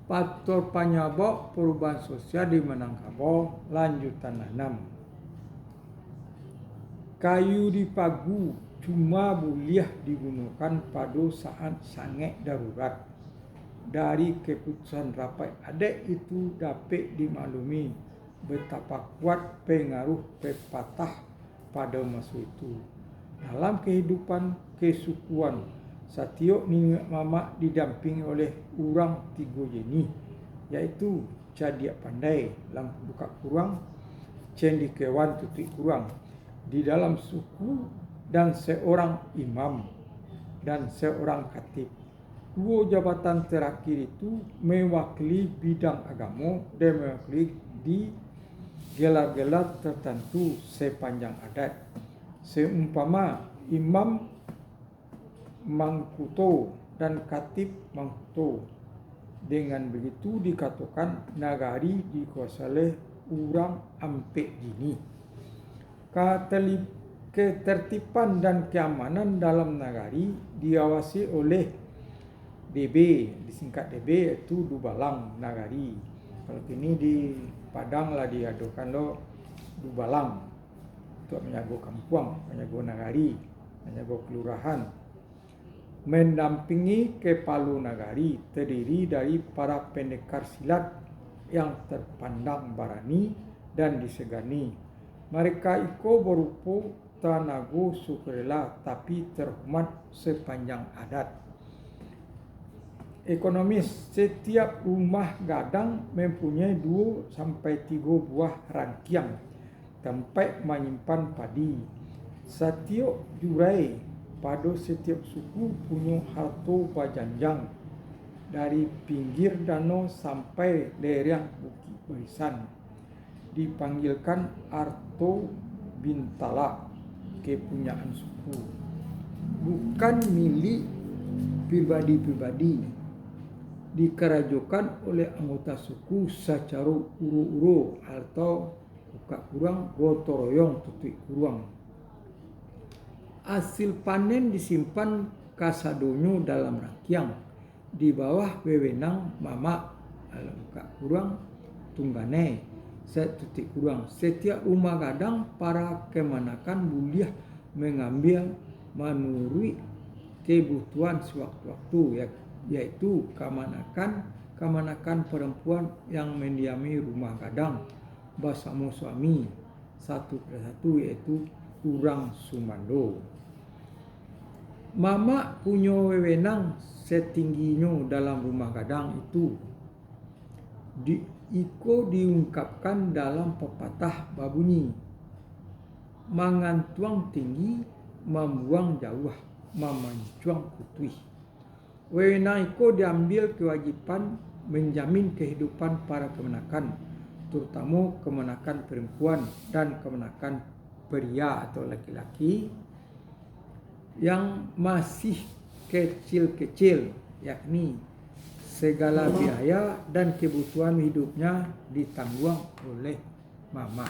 faktor penyebab perubahan sosial di Minangkabau lanjutan 6. Kayu di pagu cuma boleh digunakan pada saat sangat darurat. Dari keputusan rapat adat itu dapat dimaklumi betapa kuat pengaruh pepatah pada masa itu. Dalam kehidupan kesukuan, setiap nenek mamak didampingi oleh orang 3 jenis, iaitu Cadiak Pandai, lampu buka kurang, cendekiawan tutup kurang di dalam suku, dan seorang imam dan seorang khatib. 2 jabatan terakhir itu mewakili bidang agama dan mewakili di gelar-gelar tertentu sepanjang adat. Seumpama imam Mangkuto dan khatib Mangkuto. Dengan begitu dikatakan nagari dikuasai oleh orang ampek gini. Ketertiban dan keamanan dalam nagari diawasi oleh DB, disingkat DB, yaitu Dubalang Nagari. Kalau ini di Padang lah diadukan lo Dubalang untuk menjaga kampung, menjaga nagari, menjaga kelurahan. Mendampingi Kepala Nagari terdiri dari para pendekar silat yang terpandang berani dan disegani. Mereka itu berupa tenaga sukarela tapi terhormat sepanjang adat. Ekonomis, setiap rumah gadang mempunyai 2 sampai 3 buah rangkiang tempat menyimpan padi. Setiap jurai pada setiap suku punya harta bajanjang dari pinggir danau sampai lereng Bukit Barisan. Dipanggilkan Arto Bintala, kepunyaan suku, bukan milik pribadi-pribadi. Dikerajokan oleh anggota suku secara uru-uru atau buka kurang gotong royong tutup kurang. Hasil panen disimpan kasadonyo dalam rangkiang di bawah wewenang mamak buka kurang tunggane tutup kurang. Setiap rumah gadang para kemanakan boleh mengambil menurut kebutuhan sewaktu-waktu, yaitu kemanakan perempuan yang mendiami rumah gadang bersama suami satu persatu, yaitu orang Sumando. Mamak punya wewenang setingginya dalam rumah gadang itu. Iko diungkapkan dalam pepatah babunyi, mangantuang tinggi, membuang jauh, memancuang putih. Wewenang iko diambil kewajiban menjamin kehidupan para kemenakan, terutama kemenakan perempuan dan kemenakan pria atau laki-laki yang masih kecil-kecil, yakni segala biaya dan kebutuhan hidupnya ditanggung oleh mama.